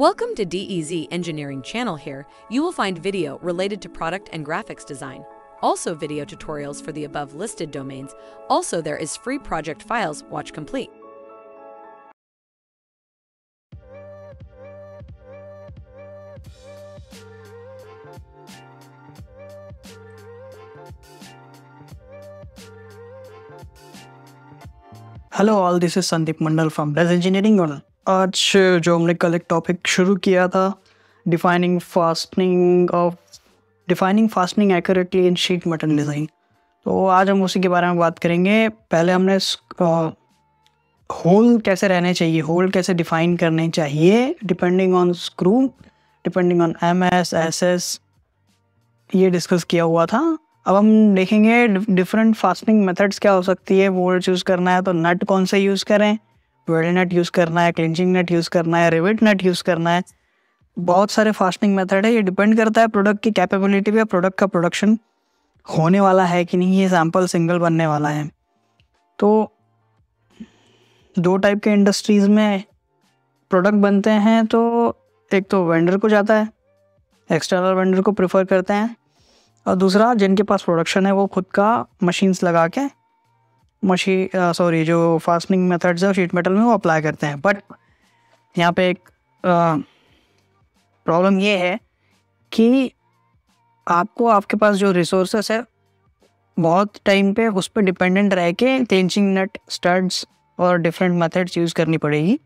Welcome to DEZ Engineering channel. Here, you will find video related to product and graphics design. Also video tutorials for the above listed domains. Also there is free project files. Watch complete. Hello all, this is Sandeep Mandal from days engineering. और आज जो हमने कल एक topic शुरू किया था defining fastening accurately इन sheet metal design, तो आज हम उसी के बारे में बात करेंगे। पहले हमने होल कैसे रहने चाहिए, होल कैसे डिफाइन करने चाहिए depending on screw, depending on MS SS, ये डिस्कस किया हुआ था। अब हम देखेंगे डिफरेंट फास्टनिंग मेथड्स क्या हो सकती है। बोल्ट यूज़ करना है तो नट कौन से यूज़ करें, वेल्ड नट यूज़ करना है, क्लिंचिंग नट यूज़ करना है, रिवेट नट यूज़ करना है। बहुत सारे फास्टनिंग मेथड है। ये डिपेंड करता है प्रोडक्ट की कैपेबिलिटी पे, प्रोडक्ट का प्रोडक्शन होने वाला है कि नहीं, ये सैंपल सिंगल बनने वाला है। तो दो टाइप के इंडस्ट्रीज़ में प्रोडक्ट बनते हैं। तो एक तो वेंडर को जाता है, एक्सटर्नल वेंडर को प्रेफर करते हैं, और दूसरा जिनके पास प्रोडक्शन है वो खुद का मशीन्स लगा के जो फास्टनिंग मेथड्स है शीट मेटल में वो अप्लाई करते हैं। बट यहाँ पे एक प्रॉब्लम ये है कि आपके पास जो रिसोर्सेस है बहुत टाइम पे उस पर डिपेंडेंट रह के क्लिंचिंग नट, स्टड्स और डिफरेंट मेथड्स यूज़ करनी पड़ेगी।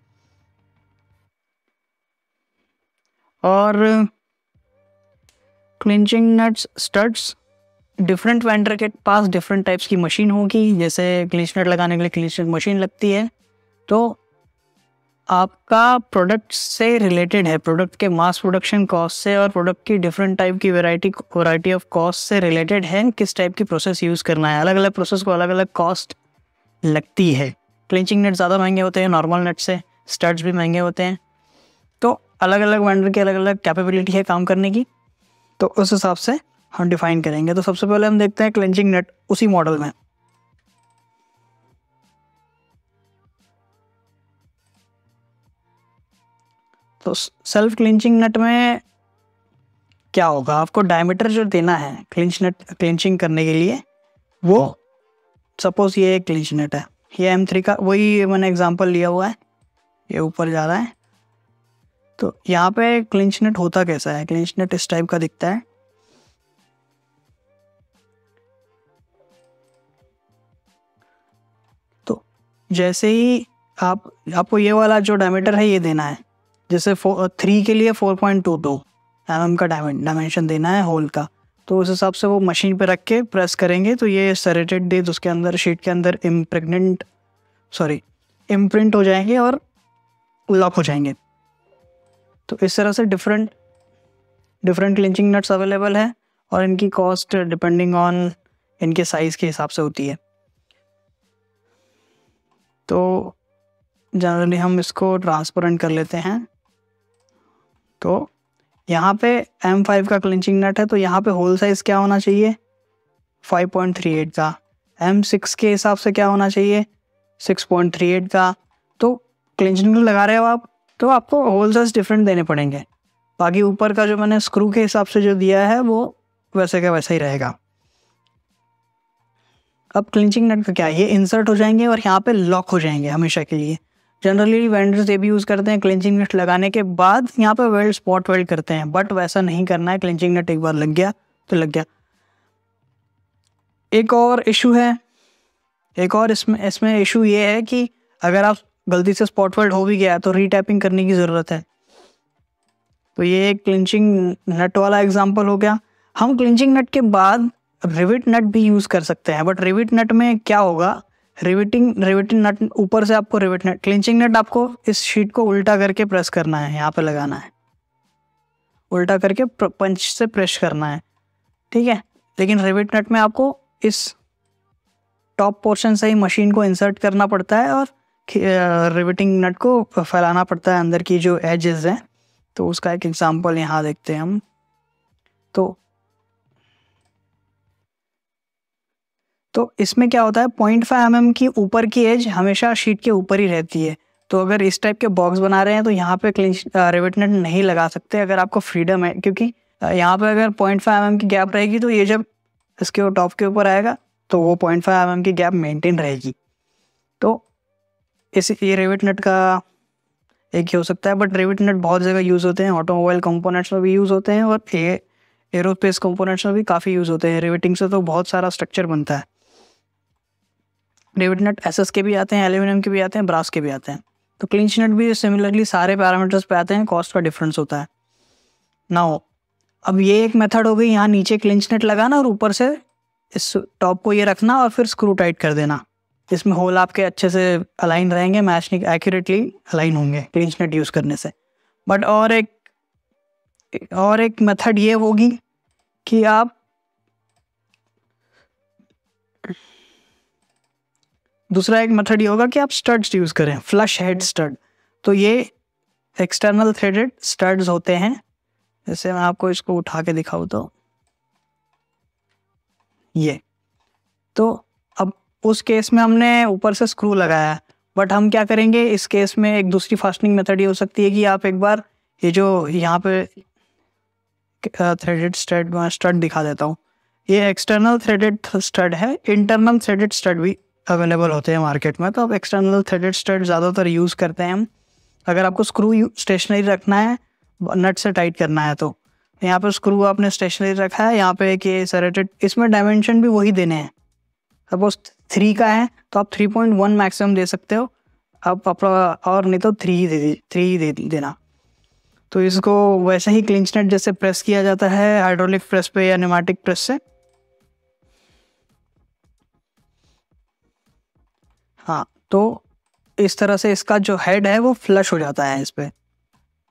और clinching nuts, studs, different vendor के पास डिफरेंट टाइप्स की मशीन होगी। जैसे क्लिंच नट लगाने के लिए क्लिंच नट मशीन लगती है। तो आपका प्रोडक्ट से रिलेटेड है, प्रोडक्ट के मास प्रोडक्शन कॉस्ट से और प्रोडक्ट की डिफरेंट टाइप की वैरायटी ऑफ कॉस्ट से रिलेटेड है किस टाइप की प्रोसेस यूज़ करना है। अलग अलग प्रोसेस को अलग अलग कॉस्ट लगती है। क्लिंचिंग नट ज़्यादा महंगे होते हैं नॉर्मल नट से, स्टड्स भी महंगे होते हैं। तो अलग अलग वेंडर की अलग अलग कैपेबिलिटी है काम करने की, तो उस हिसाब से हम डिफाइन करेंगे। तो सबसे पहले हम देखते हैं क्लिंचिंग नट उसी मॉडल में। तो सेल्फ क्लिंचिंग नट में क्या होगा, आपको डायमीटर जो देना है क्लिंचिंग करने के लिए, वो सपोज ये एक क्लिंच नट है, ये M3 का, वही मैंने एग्जांपल लिया हुआ है, ये ऊपर जा रहा है। तो यहाँ पे क्लिंच नट होता कैसा है, क्लिंच नट इस टाइप का दिखता है। तो जैसे ही आपको ये वाला जो डायमीटर है ये देना है, जैसे 3 के लिए 4.22 mm का डायमेंशन देना है होल का। तो उस हिसाब से वो मशीन पे रख के प्रेस करेंगे तो ये सेरेटेड डेज उसके अंदर, शीट के अंदर इम्प्रिंट हो जाएंगे और लॉक हो जाएंगे। तो इस तरह से डिफरेंट क्लिंचिंग नट्स अवेलेबल है और इनकी कॉस्ट डिपेंडिंग ऑन इनके साइज़ के हिसाब से होती है। तो जनरली हम इसको ट्रांसपेरेंट कर लेते हैं। तो यहाँ पे M5 का क्लिंचिंग नट है, तो यहाँ पे होल साइज़ क्या होना चाहिए, 5.38 का। M6 के हिसाब से क्या होना चाहिए, 6.38 का। तो क्लिंचिंग लगा रहे हो आप, तो आपको होल साइज डिफरेंट देने पड़ेंगे। बाकी ऊपर का जो मैंने स्क्रू के हिसाब से जो दिया है वो वैसे का वैसा ही रहेगा। अब क्लिंचिंग नट का क्या है, ये इंसर्ट हो जाएंगे और यहाँ पे लॉक हो जाएंगे हमेशा के लिए। जनरली वेंडर्स ये भी यूज़ करते हैं क्लिंचिंग नट लगाने के बाद यहाँ पे वेल्ड, स्पॉट वेल्ड करते हैं, बट वैसा नहीं करना है। क्लिंचिंग नट एक बार लग गया तो लग गया। एक और इशू है, इसमें इशू ये है कि अगर आप गलती से स्पॉट वेल्ड हो भी गया तो रीटैपिंग करने की ज़रूरत है। तो ये एक क्लिंचिंग नट वाला एग्जांपल हो गया। हम क्लिंचिंग नट के बाद रिवेट नट भी यूज़ कर सकते हैं, बट रिवेट नट में क्या होगा, रिवेटिंग नट ऊपर से आपको क्लिंचिंग नट आपको इस शीट को उल्टा करके प्रेस करना है, यहाँ पे लगाना है, उल्टा करके पंच से प्रेस करना है, ठीक है। लेकिन रिवेट नट में आपको इस टॉप पोर्शन से ही मशीन को इंसर्ट करना पड़ता है और रिवेटिंग नट को फैलाना पड़ता है अंदर की जो एजेस हैं। तो उसका एक एग्जांपल यहाँ देखते हैं हम। तो इसमें क्या होता है, 0.5 mm की ऊपर की एज हमेशा शीट के ऊपर ही रहती है, तो अगर इस टाइप के बॉक्स बना रहे हैं तो यहाँ पे रिवेट नट नहीं लगा सकते अगर आपको फ्रीडम है, क्योंकि यहाँ पे अगर 0.5 mm की गैप रहेगी तो ये जब इसके टॉप के ऊपर आएगा तो वो 0.5 mm की गैप मेंटेन रहेगी। तो ये रिवेट नट का एक ही हो सकता है, बट रिवेट नट बहुत जगह यूज़ होते हैं, ऑटोमोबाइल कंपोनेंट्स में भी यूज़ होते हैं और एरोस्पेस कंपोनेंट्स में भी काफ़ी यूज़ होते हैं। रिवेटिंग से तो बहुत सारा स्ट्रक्चर बनता है। रिवेट नट एसएस के भी आते हैं, एल्यूमिनियम के भी आते हैं, ब्रास के भी आते हैं। तो क्लिंच नट भी सिमिलरली सारे पैरामीटर्स पे आते हैं, कॉस्ट का डिफरेंस होता है। नाउ अब ये एक मेथड हो गई, यहाँ नीचे क्लिंच नट लगाना और ऊपर से इस टॉप को ये रखना और फिर स्क्रू टाइट कर देना। इसमें होल आपके अच्छे से अलाइन रहेंगे, मैचिंग एक्यूरेटली अलाइन होंगे क्लिंच नट यूज़ करने से। बट और एक मेथड ये होगी कि आप दूसरा एक मेथड ये होगा कि आप स्टड्स यूज़ करें, फ्लश हेड स्टड। तो ये एक्सटर्नल थ्रेडेड स्टड्स होते हैं। जैसे मैं आपको इसको उठा के दिखाऊँ तो ये, तो अब उस केस में हमने ऊपर से स्क्रू लगाया है, बट हम क्या करेंगे इस केस में, एक दूसरी फास्टनिंग मेथड ये हो सकती है कि आप एक बार ये जो यहाँ पे थ्रेडेड स्टड दिखा देता हूँ, ये एक्सटर्नल थ्रेडेड स्टड है। इंटरनल थ्रेडेड स्टड भी अवेलेबल होते हैं मार्केट में, तो आप एक्सटर्नल थ्रेडेड स्टड ज़्यादातर यूज़ करते हैं हम। अगर आपको स्क्रू स्टेशनरी रखना है, नट से टाइट करना है, तो यहाँ पे स्क्रू आपने स्टेशनरी रखा है, यहाँ पे एक ये सेरेटेड, इसमें डायमेंशन भी वही देने हैं। सपोज 3 का है तो आप 3.1 मैक्सिमम दे सकते हो, आप और नहीं तो 3 दे देना। तो इसको वैसे ही क्लिंच नट जैसे प्रेस किया जाता है हाइड्रोलिक प्रेस पे या न्यूमेटिक प्रेस से। हाँ, तो इस तरह से इसका जो हेड है वो फ्लश हो जाता है, इस पे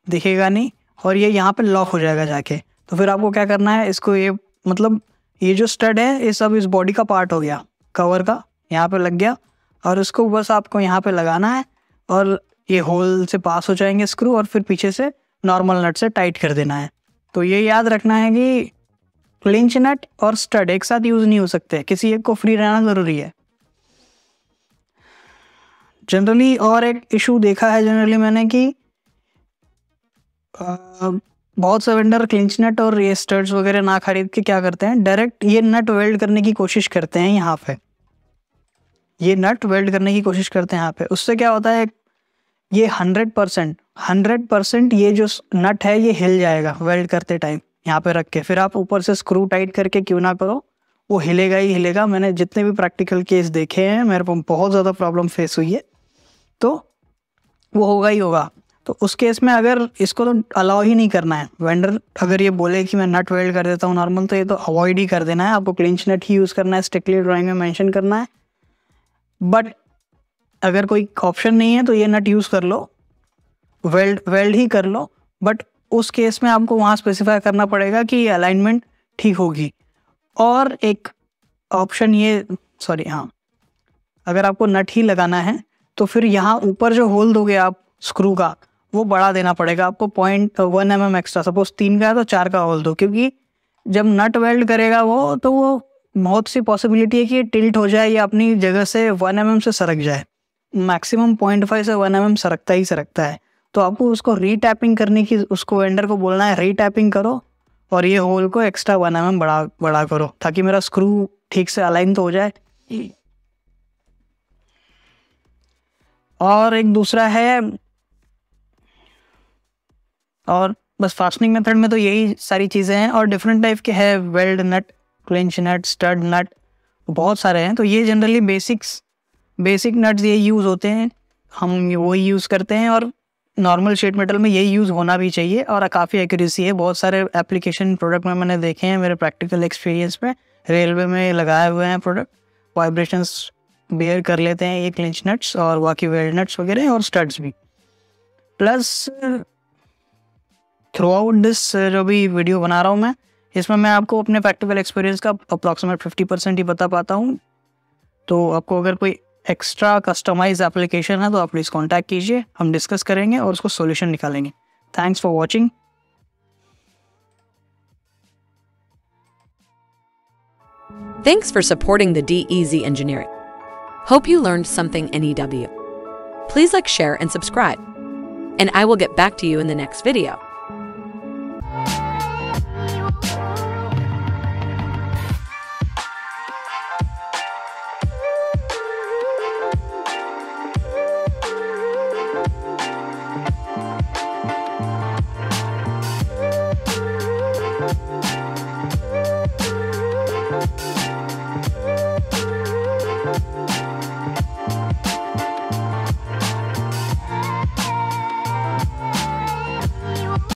दिखेगा नहीं और ये यहाँ पे लॉक हो जाएगा जाके। तो फिर आपको क्या करना है, इसको ये मतलब ये जो स्टड है ये सब इस बॉडी का पार्ट हो गया, कवर का यहाँ पे लग गया, और इसको बस आपको यहाँ पे लगाना है और ये होल से पास हो जाएंगे स्क्रू, और फिर पीछे से नॉर्मल नट से टाइट कर देना है। तो ये याद रखना है कि क्लिंच नट और स्टड एक साथ यूज़ नहीं हो सकते, किसी एक को फ्री रहना ज़रूरी है जनरली। और एक इशू देखा है जनरली मैंने कि बहुत से वेंडर क्लिंच नट और ये स्टड्स वगैरह ना खरीद के क्या करते हैं, डायरेक्ट ये नट वेल्ड करने की कोशिश करते हैं यहाँ पे, ये नट वेल्ड करने की कोशिश करते हैं यहाँ पे। उससे क्या होता है, ये 100% ये जो नट है ये हिल जाएगा वेल्ड करते टाइम यहाँ पे रख के। फिर आप ऊपर से स्क्रू टाइट करके क्यों ना करो, वो हिलेगा ही हिलेगा। मैंने जितने भी प्रैक्टिकल केस देखे हैं, मेरे को बहुत ज़्यादा प्रॉब्लम फेस हुई है, तो वो होगा ही होगा। तो उस केस में अगर इसको तो अलाउ ही नहीं करना है, वेंडर अगर ये बोले कि मैं नट वेल्ड कर देता हूँ नॉर्मल, तो ये तो अवॉइड ही कर देना है। आपको क्लिंच नट ही यूज़ करना है, स्ट्रिक्टली ड्राइंग में मेंशन करना है। बट अगर कोई ऑप्शन नहीं है तो ये नट यूज़ कर लो, वेल्ड ही कर लो। बट उस केस में आपको वहाँ स्पेसिफाई करना पड़ेगा कि अलाइनमेंट ठीक होगी। और एक ऑप्शन ये, अगर आपको नट ही लगाना है तो फिर यहाँ ऊपर जो होल दोगे आप स्क्रू का, वो बढ़ा देना पड़ेगा आपको 0.1 mm एक्स्ट्रा। सपोज 3 का है तो 4 का होल दो, क्योंकि जब नट वेल्ड करेगा वो, तो वो बहुत सी पॉसिबिलिटी है कि ये टिल्ट हो जाए या अपनी जगह से 1 mm से सरक जाए। मैक्सिमम 0.5 से 1 mm सरकता है। तो आपको उसको रीटैपिंग करने की, उसको वेंडर को बोलना है रीटैपिंग करो और ये होल को एक्स्ट्रा 1 mm बड़ा करो, ताकि मेरा स्क्रू ठीक से अलाइन तो हो जाए। और एक दूसरा है, और बस फास्टनिंग मेथड में तो यही सारी चीज़ें हैं, और डिफरेंट टाइप के हैं, वेल्ड नट, क्लिंच नट, स्टड नट, बहुत सारे हैं। तो ये जनरली बेसिक नट्स ये यूज़ होते हैं, हम वही यूज़ करते हैं, और नॉर्मल शीट मेटल में यही यूज़ होना भी चाहिए, और काफ़ी एक्यूरेसी है। बहुत सारे एप्लीकेशन प्रोडक्ट में मैंने देखे हैं मेरे प्रैक्टिकल एक्सपीरियंस में, रेलवे में लगाए हुए हैं प्रोडक्ट, वाइब्रेशंस बेयर कर लेते हैं ये क्लिंच नट्स और बाकी वेल्ड नट्स वगैरह और स्टड्स भी। प्लस थ्रू आउट दिस जो भी वीडियो बना रहा हूँ मैं, इसमें मैं आपको अपने प्रैक्टिकल एक्सपीरियंस का अप्रॉक्सीमेट 50% ही बता पाता हूँ। तो आपको अगर कोई एक्स्ट्रा कस्टमाइज एप्लीकेशन है तो आप प्लीज़ कॉन्टैक्ट कीजिए, हम डिस्कस करेंगे और उसको सोल्यूशन निकालेंगे। Thanks for watching. Thanks for supporting the DEZ Engineering. Hope you learned something NEW. Please like, share, and subscribe. And I will get back to you in the next video.